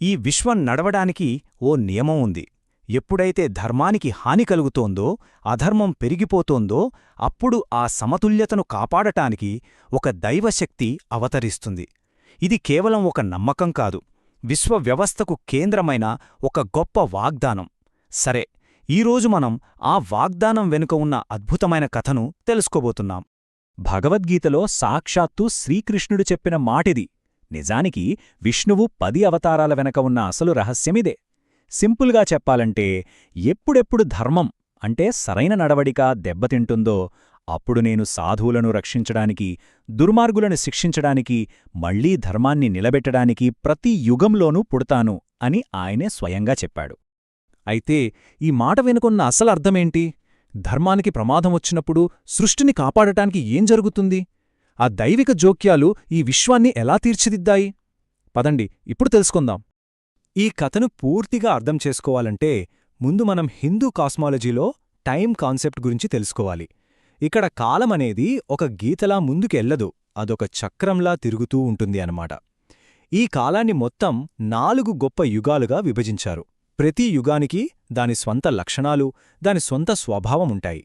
ఈ విశ్వం నడవడానికి ఓ నియమం ఉంది. ఎప్పుడైతే ధర్మానికి హాని కలుగుతోందో, అధర్మం పెరిగిపోతోందో, అప్పుడు ఆ సమతుల్యతను కాపాడటానికి ఒక దైవశక్తి అవతరిస్తుంది. ఇది కేవలం ఒక నమ్మకం కాదు, విశ్వవ్యవస్థకు కేంద్రమైన ఒక గొప్ప వాగ్దానం. సరే, ఈరోజు మనం ఆ వాగ్దానం వెనుక ఉన్న అద్భుతమైన కథను తెలుసుకోబోతున్నాం. భగవద్గీతలో సాక్షాత్తు శ్రీకృష్ణుడు చెప్పిన మాటిది. నిజానికి విష్ణువు 10 అవతారాల వెనక ఉన్న అసలు రహస్యమిదే. సింపుల్గా చెప్పాలంటే, ఎప్పుడెప్పుడు ధర్మం అంటే సరైన నడవడిక దెబ్బతింటుందో అప్పుడు నేను సాధువులను రక్షించడానికి, దుర్మార్గులను శిక్షించడానికి, మళ్లీ ధర్మాన్ని నిలబెట్టడానికి ప్రతి యుగంలోనూ పుడతాను అని ఆయనే స్వయంగా చెప్పాడు. అయితే ఈ మాట వెనుకున్న అసలు అర్థమేంటి? ధర్మానికి ప్రమాదం వచ్చినప్పుడు సృష్టిని కాపాడటానికి ఏం జరుగుతుంది? ఆ దైవిక జోక్యాలు ఈ విశ్వాన్ని ఎలా తీర్చిదిద్దాయి? పదండి ఇప్పుడు తెలుసుకుందాం. ఈ కథను పూర్తిగా అర్థం చేసుకోవాలంటే ముందు మనం హిందూ కాస్మాలజీలో టైం కాన్సెప్ట్ గురించి తెలుసుకోవాలి. ఇక్కడ కాలమనేది ఒక గీతలా ముందుకెళ్లదు, అదొక చక్రంలా తిరుగుతూ ఉంటుంది అన్నమాట. ఈ కాలాన్ని మొత్తం 4 గొప్ప యుగాలుగా విభజించారు. ప్రతి యుగానికి దాని స్వంత లక్షణాలు, దాని స్వంత స్వభావముంటాయి.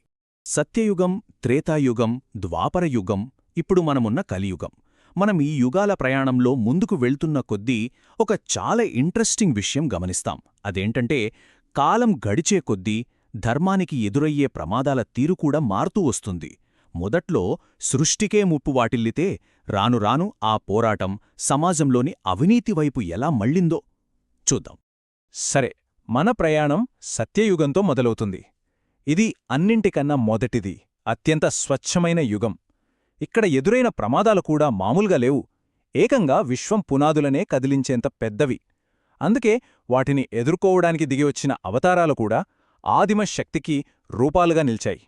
సత్యయుగం, త్రేతాయుగం, ద్వాపరయుగం, ఇప్పుడు మనమున్న కలియుగం. మనం ఈ యుగాల ప్రయాణంలో ముందుకు వెళ్తున్న కొద్దీ ఒక చాలా ఇంట్రెస్టింగ్ విషయం గమనిస్తాం. అదేంటంటే, కాలం గడిచే కొద్దీ ధర్మానికి ఎదురయ్యే ప్రమాదాల తీరు కూడా మారుతూ వస్తుంది. మొదట్లో సృష్టికే ముప్పు వాటిల్లితే రాను రాను ఆ పోరాటం సమాజంలోని అవినీతి వైపు ఎలా మళ్ళిందో చూద్దాం. సరే, మన ప్రయాణం సత్యయుగంతో మొదలవుతుంది. ఇది అన్నింటికన్నా మొదటిది, అత్యంత స్వచ్ఛమైన యుగం. ఇక్కడ ఎదురైన ప్రమాదాలు కూడా మామూలుగా లేవు, ఏకంగా విశ్వం పునాదులనే కదిలించేంత పెద్దవి. అందుకే వాటిని ఎదుర్కోవడానికి దిగివచ్చిన అవతారాలు కూడా ఆదిమ శక్తికి రూపాలుగా నిల్చాయి.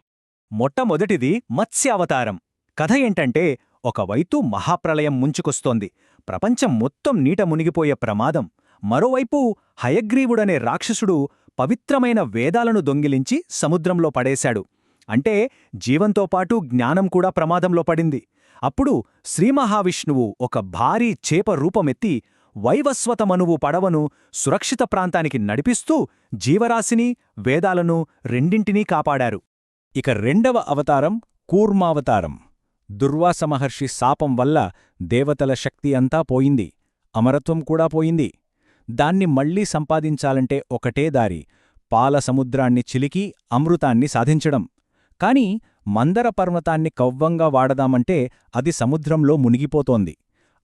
మొట్టమొదటిది మత్స్య అవతారం. కథ ఏంటంటే, ఒకవైపు మహాప్రళయం ముంచుకొస్తోంది, ప్రపంచం మొత్తం నీట మునిగిపోయే ప్రమాదం. మరోవైపు హయగ్రీవుడనే రాక్షసుడు పవిత్రమైన వేదాలను దొంగిలించి సముద్రంలో పడేశాడు. అంటే జీవంతో పాటు జ్ఞానం కూడా ప్రమాదంలో పడింది. అప్పుడు శ్రీమహావిష్ణువు ఒక భారీ చేప రూపమెత్తి వైవస్వతమనువు పడవను సురక్షిత ప్రాంతానికి నడిపిస్తూ జీవరాశిని, వేదాలను రెండింటినీ కాపాడారు. ఇక రెండవ అవతారం కూర్మావతారం. దుర్వాస మహర్షి శాపం వల్ల దేవతల శక్తి అంతా పోయింది, అమరత్వం కూడా పోయింది. దాన్ని మళ్లీ సంపాదించాలంటే ఒకటే దారి, పాల సముద్రాన్ని చిలికి అమృతాన్ని సాధించడం. కాని మందర పర్వతాన్ని కవ్వంగా వాడదామంటే అది సముద్రంలో మునిగిపోతోంది.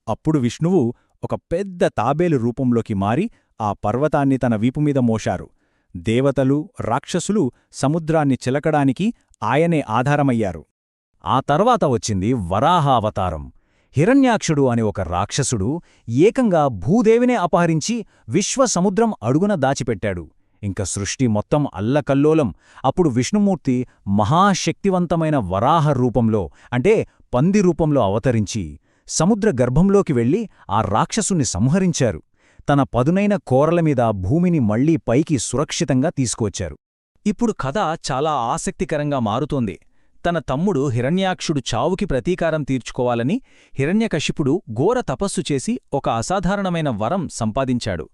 అప్పుడు విష్ణువు ఒక పెద్ద తాబేలు రూపంలోకి మారి ఆ పర్వతాన్ని తన వీపుమీద మోశారు. దేవతలు, రాక్షసులు సముద్రాన్ని చిలకడానికి ఆయనే ఆధారమయ్యారు. ఆ తర్వాత వచ్చింది వరాహ అవతారం. హిరణ్యాక్షుడు అనే ఒక రాక్షసుడు ఏకంగా భూదేవినే అపహరించి విశ్వసముద్రం అడుగున దాచిపెట్టాడు. ఇంక సృష్టి మొత్తం అల్లకల్లోలం. అప్పుడు విష్ణుమూర్తి మహాశక్తివంతమైన వరాహ రూపంలో, అంటే పంది రూపంలో అవతరించి సముద్ర గర్భంలోకి వెళ్లి ఆ రాక్షసుని సంహరించారు. తన పదునైన కోరలమీద భూమిని మళ్లీ పైకి సురక్షితంగా తీసుకువచ్చారు. ఇప్పుడు కథ చాలా ఆసక్తికరంగా మారుతోంది. తన తమ్ముడు హిరణ్యాక్షుడు చావుకి ప్రతీకారం తీర్చుకోవాలని హిరణ్యకశిపుడు ఘోర తపస్సు చేసి ఒక అసాధారణమైన వరం సంపాదించాడు.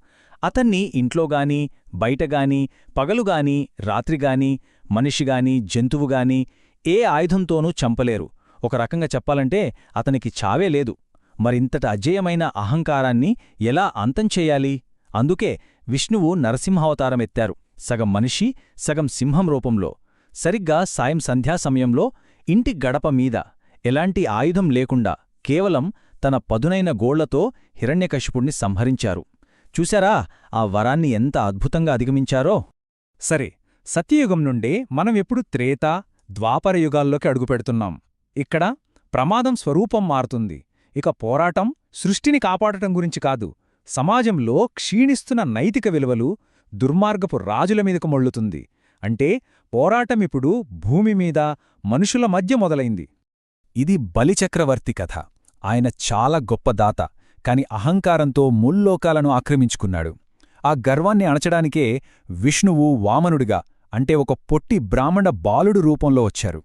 అతన్ని ఇంట్లోగాని, బయటగాని, పగలుగాని, రాత్రిగాని, మనిషిగాని, జంతువుగాని ఏ ఆయుధంతోనూ చంపలేరు. ఒక రకంగా చెప్పాలంటే అతనికి చావే లేదు. మరింతట అజేయమైన అహంకారాన్ని ఎలా అంతం చెయ్యాలి? అందుకే విష్ణువు నరసింహావతారమెత్తారు, సగం మనిషి, సగం సింహం రూపంలో. సరిగ్గా సాయం సంధ్యా సమయంలో ఇంటి గడప మీద ఎలాంటి ఆయుధం లేకుండా కేవలం తన పదునైన గోళ్లతో హిరణ్యకశిపుణ్ణి సంహరించారు. చూశారా ఆ వరాన్ని ఎంత అద్భుతంగా అధిగమించారో? సరే, సత్యయుగం నుండే మనం ఎప్పుడు త్రేత, ద్వాపరయుగాల్లోకి అడుగుపెడుతున్నాం. ఇక్కడ ప్రమాదం స్వరూపం మారుతుంది. ఇక పోరాటం సృష్టిని కాపాడటం గురించి కాదు, సమాజంలో క్షీణిస్తున్న నైతిక విలువలు, దుర్మార్గపు రాజుల మీదకు మొళ్లుతుంది. అంటే పోరాటమిప్పుడు భూమిమీద, మనుషుల మధ్య మొదలైంది. ఇది బలిచక్రవర్తి కథ. ఆయన చాలా గొప్ప దాత, కాని అహంకారంతో ముల్లోకాలను ఆక్రమించుకున్నాడు. ఆ గర్వాన్ని అణచడానికే విష్ణువు వామనుడిగా, అంటే ఒక పొట్టి బ్రాహ్మణ బాలుడు రూపంలో వచ్చారు.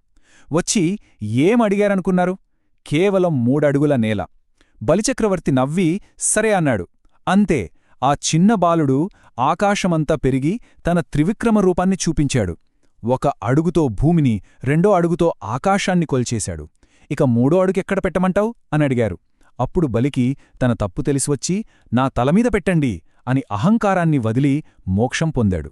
వచ్చి ఏమడిగారనుకున్నారు? కేవలం 3 అడుగుల నేల. బలిచక్రవర్తి నవ్వి సరే అన్నాడు. అంతే, ఆ చిన్న బాలుడు ఆకాశమంతా పెరిగి తన త్రివిక్రమ రూపాన్ని చూపించాడు. ఒక అడుగుతో భూమిని, రెండో అడుగుతో ఆకాశాన్ని కొల్చేశాడు. ఇక మూడో అడుగెక్కడ పెట్టమంటావు అని అడిగారు. అప్పుడు బలికి తన తప్పు తెలిసివచ్చి, నా తలమీద పెట్టండి అని అహంకారాన్ని వదిలి మోక్షం పొందాడు.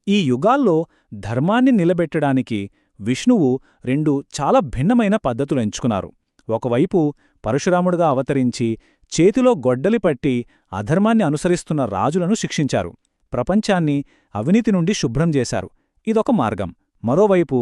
ఈ యుగాల్లో ధర్మాన్ని నిలబెట్టడానికి విష్ణువు రెండు చాలా భిన్నమైన పద్ధతులు ఎంచుకున్నారు. ఒకవైపు పరశురాముడుగా అవతరించి చేతిలో గొడ్డలి పట్టి అధర్మాన్ని అనుసరిస్తున్న రాజులను శిక్షించారు. ప్రపంచాన్ని అవినీతి నుండి శుభ్రం చేశారు. ఇదొక మార్గం. మరోవైపు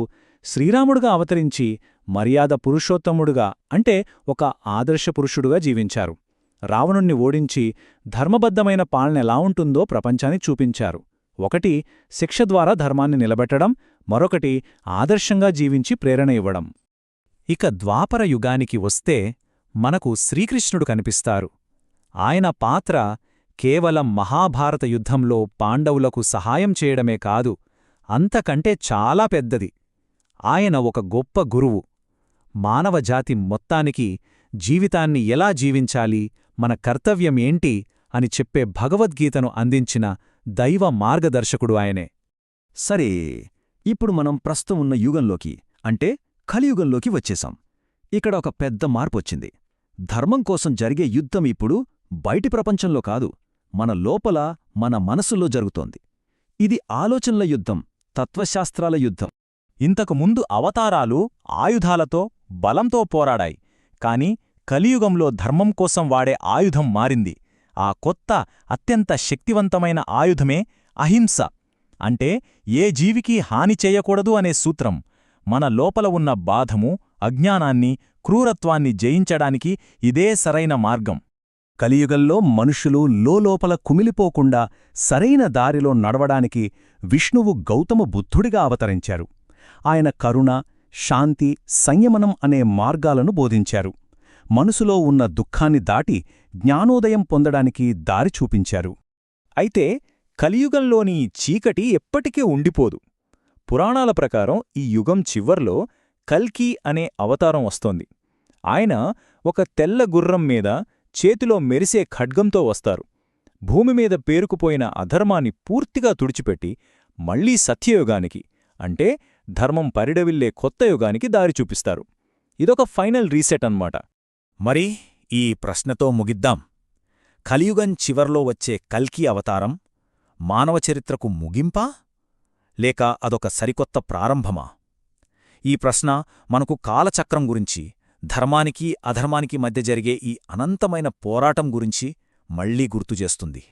శ్రీరాముడుగా అవతరించి మర్యాద పురుషోత్తముడుగా, అంటే ఒక ఆదర్శ పురుషుడుగా జీవించారు. రావణుణ్ణి ఓడించి ధర్మబద్ధమైన పాలన ఎలా ఉంటుందో ప్రపంచాన్ని చూపించారు. ఒకటి శిక్ష ద్వారా ధర్మాన్ని నిలబెట్టడం, మరొకటి ఆదర్శంగా జీవించి ప్రేరణ ఇవ్వడం. ఇక ద్వాపర యుగానికి వస్తే మనకు శ్రీకృష్ణుడు కనిపిస్తారు. ఆయన పాత్ర కేవలం మహాభారత యుద్ధంలో పాండవులకు సహాయం చేయడమే కాదు, అంతకంటే చాలా పెద్దది. ఆయన ఒక గొప్ప గురువు. మానవజాతి మొత్తానికి జీవితాన్ని ఎలా జీవించాలి, మన కర్తవ్యమేంటి అని చెప్పే భగవద్గీతను అందించిన దైవ మార్గదర్శకుడు ఆయనే. సరే, ఇప్పుడు మనం ప్రస్తుతం ఉన్న యుగంలోకి, అంటే కలియుగంలోకి వచ్చేశాం. ఇక్కడ ఒక పెద్ద మార్పొచ్చింది. ధర్మం కోసం జరిగే యుద్ధం ఇప్పుడు బయటి ప్రపంచంలో కాదు, మన లోపల, మన మనసులో జరుగుతోంది. ఇది ఆలోచనల యుద్ధం, తత్వశాస్త్రాల యుద్ధం. ఇంతకుముందు అవతారాలు ఆయుధాలతో, బలంతో పోరాడాయి. కాని కలియుగంలో ధర్మం కోసం వాడే ఆయుధం మారింది. ఆ కొత్త, అత్యంత శక్తివంతమైన ఆయుధమే అహింస. అంటే ఏ జీవికి హాని చేయకూడదు అనే సూత్రం. మన లోపల ఉన్న బాధము, అజ్ఞానాన్ని, క్రూరత్వాన్ని జయించడానికి ఇదే సరైన మార్గం. కలియుగంలో మనుషులు లోలోపల కుమిలిపోకుండా సరైన దారిలో నడవడానికి విష్ణువు గౌతమ బుద్ధుడిగా అవతరించారు. ఆయన కరుణ, శాంతి, సంయమనం అనే మార్గాలను బోధించారు. మనసులో ఉన్న దుఃఖాన్ని దాటి జ్ఞానోదయం పొందడానికి దారి చూపించారు. అయితే కలియుగంలోని చీకటి ఎప్పటికీ ఉండిపోదు. పురాణాల ప్రకారం ఈ యుగం చివర్లో కల్కి అనే అవతారం వస్తోంది. ఆయన ఒక తెల్ల గుర్రం మీద చేతిలో మెరిసే ఖడ్గంతో వస్తారు. భూమిమీద పేరుకుపోయిన అధర్మాన్ని పూర్తిగా తుడిచిపెట్టి మళ్లీ సత్యయుగానికి, అంటే ధర్మం పరిడవిల్లే కొత్త యుగానికి దారి చూపిస్తారు. ఇదొక ఫైనల్ రీసెట్ అన్నమాట. మరి ఈ ప్రశ్నతో ముగిద్దాం. కలియుగం చివర్లో వచ్చే కల్కి అవతారం మానవ చరిత్రకు ముగింపా, లేక అదొక సరికొత్త ప్రారంభమా? ఈ ప్రశ్న మనకు కాలచక్రం గురించి, ధర్మానికి అధర్మానికి మధ్య జరిగే ఈ అనంతమైన పోరాటం గురించి మళ్లీ గుర్తుచేస్తుంది.